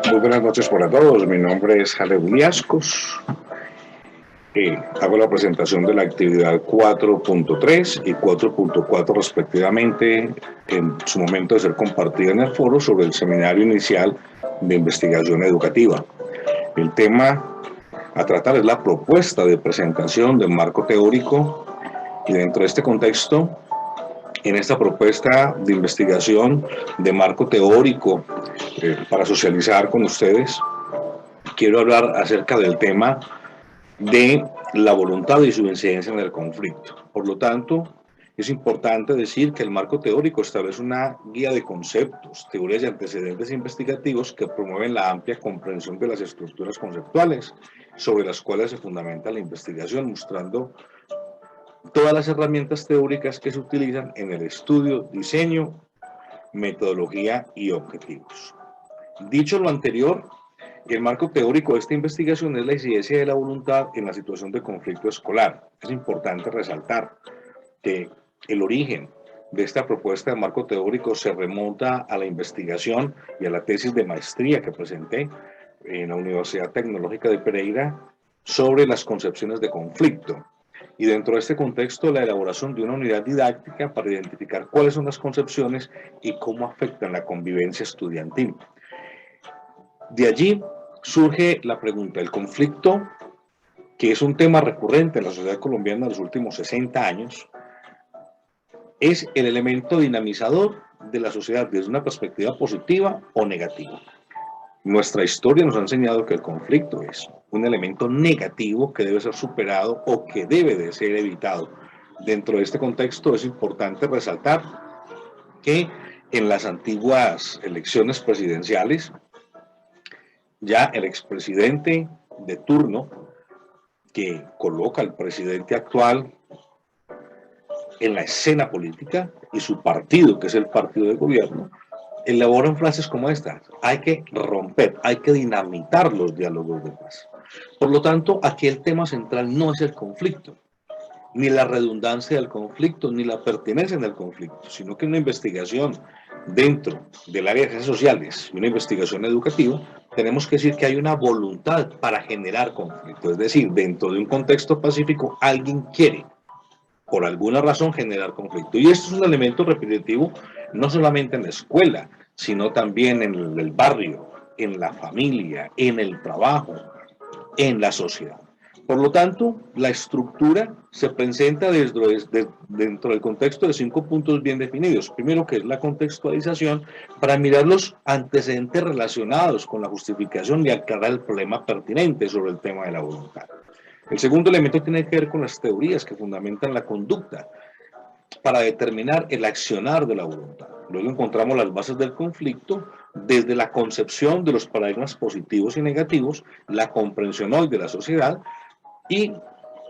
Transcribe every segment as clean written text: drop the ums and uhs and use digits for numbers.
Muy buenas noches para todos. Mi nombre es Jaleo Iliascos. Hago la presentación de la actividad 4.3 y 4.4 respectivamente, en su momento de ser compartida en el foro sobre el seminario inicial de investigación educativa. El tema a tratar es la propuesta de presentación del marco teórico y dentro de este contexto, en esta propuesta de investigación de marco teórico para socializar con ustedes, quiero hablar acerca del tema de la voluntad y su incidencia en el conflicto. Por lo tanto, es importante decir que el marco teórico establece una guía de conceptos, teorías y antecedentes investigativos que promueven la amplia comprensión de las estructuras conceptuales sobre las cuales se fundamenta la investigación, mostrando todas las herramientas teóricas que se utilizan en el estudio, diseño, metodología y objetivos. Dicho lo anterior, el marco teórico de esta investigación es la incidencia de la voluntad en la situación de conflicto escolar. Es importante resaltar que el origen de esta propuesta de marco teórico se remonta a la investigación y a la tesis de maestría que presenté en la Universidad Tecnológica de Pereira sobre las concepciones de conflicto. Y dentro de este contexto, la elaboración de una unidad didáctica para identificar cuáles son las concepciones y cómo afectan la convivencia estudiantil. De allí surge la pregunta, ¿el conflicto, que es un tema recurrente en la sociedad colombiana en los últimos 60 años, es el elemento dinamizador de la sociedad desde una perspectiva positiva o negativa? Nuestra historia nos ha enseñado que el conflicto es un elemento negativo que debe ser superado o que debe de ser evitado. Dentro de este contexto es importante resaltar que en las antiguas elecciones presidenciales, ya el expresidente de turno que coloca al presidente actual en la escena política y su partido, que es el partido de gobierno, elaboran frases como estas: hay que romper, hay que dinamitar los diálogos de paz. Por lo tanto, aquí el tema central no es el conflicto, ni la redundancia del conflicto, ni la pertinencia en el conflicto, sino que una investigación dentro del área de ciencias sociales y una investigación educativa, tenemos que decir que hay una voluntad para generar conflicto. Es decir, dentro de un contexto pacífico, alguien quiere, por alguna razón, generar conflicto. Y esto es un elemento repetitivo, no solamente en la escuela, sino también en el barrio, en la familia, en el trabajo, en la sociedad. Por lo tanto, la estructura se presenta dentro del contexto de 5 puntos bien definidos. Primero, que es la contextualización, para mirar los antecedentes relacionados con la justificación y aclarar el problema pertinente sobre el tema de la voluntad. El segundo elemento tiene que ver con las teorías que fundamentan la conducta para determinar el accionar de la voluntad. Luego encontramos las bases del conflicto desde la concepción de los paradigmas positivos y negativos, la comprensión hoy de la sociedad y,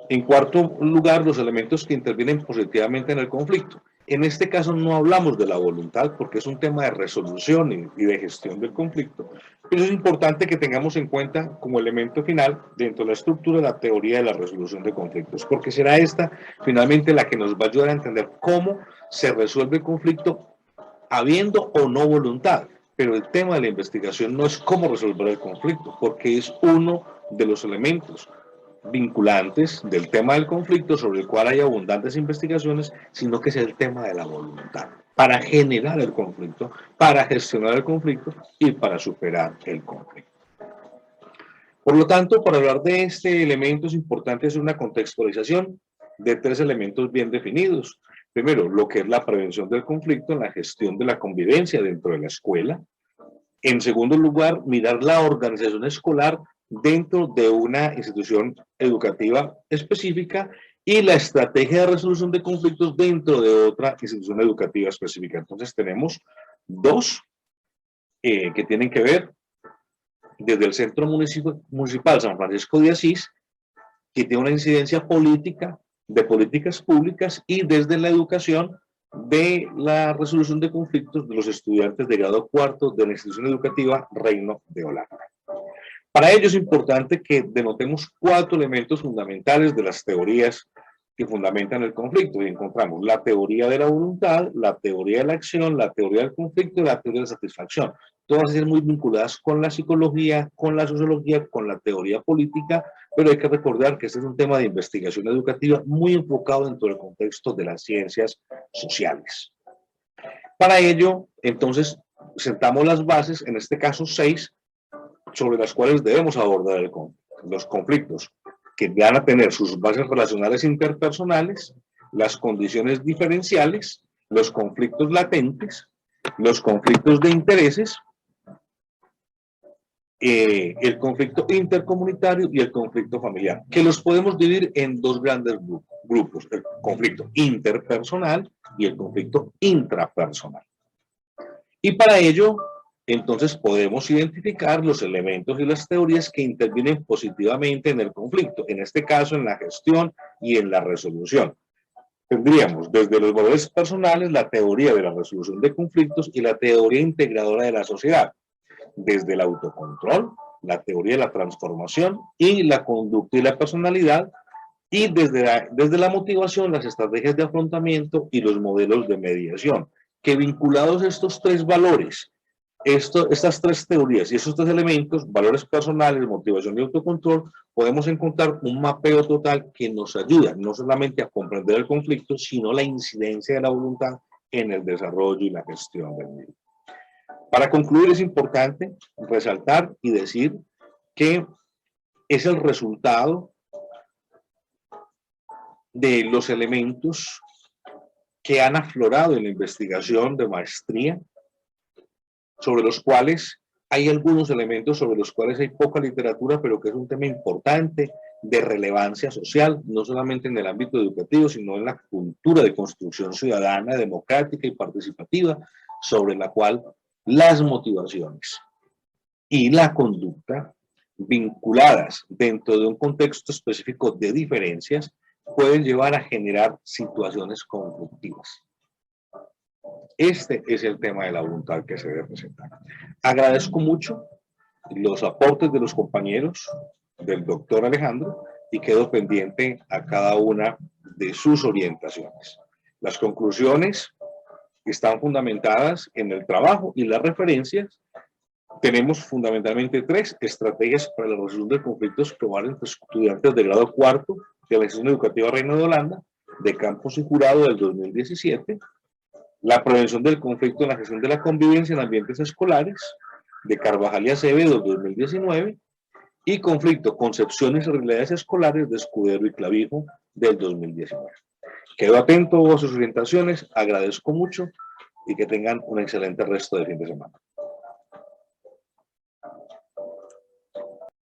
en cuarto lugar, los elementos que intervienen positivamente en el conflicto. En este caso no hablamos de la voluntad porque es un tema de resolución y de gestión del conflicto, pero es importante que tengamos en cuenta como elemento final dentro de la estructura la teoría de la resolución de conflictos, porque será esta finalmente la que nos va a ayudar a entender cómo se resuelve el conflicto habiendo o no voluntad. Pero el tema de la investigación no es cómo resolver el conflicto, porque es uno de los elementos vinculantes del tema del conflicto sobre el cual hay abundantes investigaciones, sino que es el tema de la voluntad para generar el conflicto, para gestionar el conflicto y para superar el conflicto. Por lo tanto, para hablar de este elemento es importante hacer una contextualización de 3 elementos bien definidos. Primero, lo que es la prevención del conflicto en la gestión de la convivencia dentro de la escuela. En segundo lugar, mirar la organización escolar dentro de una institución educativa específica y la estrategia de resolución de conflictos dentro de otra institución educativa específica. Entonces tenemos 2 que tienen que ver desde el Centro Municipal San Francisco de Asís, que tiene una incidencia política, de políticas públicas, y desde la educación de la resolución de conflictos de los estudiantes de grado cuarto de la institución educativa Reino de Holanda. Para ello es importante que denotemos 4 elementos fundamentales de las teorías que fundamentan el conflicto, y encontramos la teoría de la voluntad, la teoría de la acción, la teoría del conflicto y la teoría de la satisfacción. Todas ellas muy vinculadas con la psicología, con la sociología, con la teoría política, pero hay que recordar que este es un tema de investigación educativa muy enfocado dentro del contexto de las ciencias sociales. Para ello, entonces, sentamos las bases, en este caso 6, sobre las cuales debemos abordar los conflictos, que van a tener sus bases relacionales interpersonales, las condiciones diferenciales, los conflictos latentes, los conflictos de intereses, el conflicto intercomunitario y el conflicto familiar, que los podemos dividir en dos grandes grupos, el conflicto interpersonal y el conflicto intrapersonal. Y para ello, entonces podemos identificar los elementos y las teorías que intervienen positivamente en el conflicto, en este caso en la gestión y en la resolución. Tendríamos desde los valores personales la teoría de la resolución de conflictos y la teoría integradora de la sociedad, desde el autocontrol, la teoría de la transformación y la conducta y la personalidad, y desde la motivación, las estrategias de afrontamiento y los modelos de mediación, que vinculados a estos tres valores, estas tres teorías y estos tres elementos, valores personales, motivación y autocontrol, podemos encontrar un mapeo total que nos ayuda no solamente a comprender el conflicto, sino la incidencia de la voluntad en el desarrollo y la gestión del mismo. Para concluir, es importante resaltar y decir que es el resultado de los elementos que han aflorado en la investigación de maestría, sobre los cuales hay algunos elementos sobre los cuales hay poca literatura, pero que es un tema importante de relevancia social, no solamente en el ámbito educativo, sino en la cultura de construcción ciudadana, democrática y participativa, sobre la cual las motivaciones y la conducta vinculadas dentro de un contexto específico de diferencias pueden llevar a generar situaciones conflictivas. Este es el tema de la voluntad que se debe presentar. Agradezco mucho los aportes de los compañeros, del doctor Alejandro, y quedo pendiente a cada una de sus orientaciones. Las conclusiones están fundamentadas en el trabajo y las referencias. Tenemos fundamentalmente 3 estrategias para la resolución de conflictos probables entre estudiantes de grado cuarto de la institución educativa Reino de Holanda, de Campos y Jurado del 2017, la prevención del conflicto en la gestión de la convivencia en ambientes escolares, de Carvajal y Acevedo del 2019, y conflicto, concepciones y realidades escolares de Escudero y Clavijo del 2019. Quedo atento a sus orientaciones, agradezco mucho y que tengan un excelente resto de fin de semana.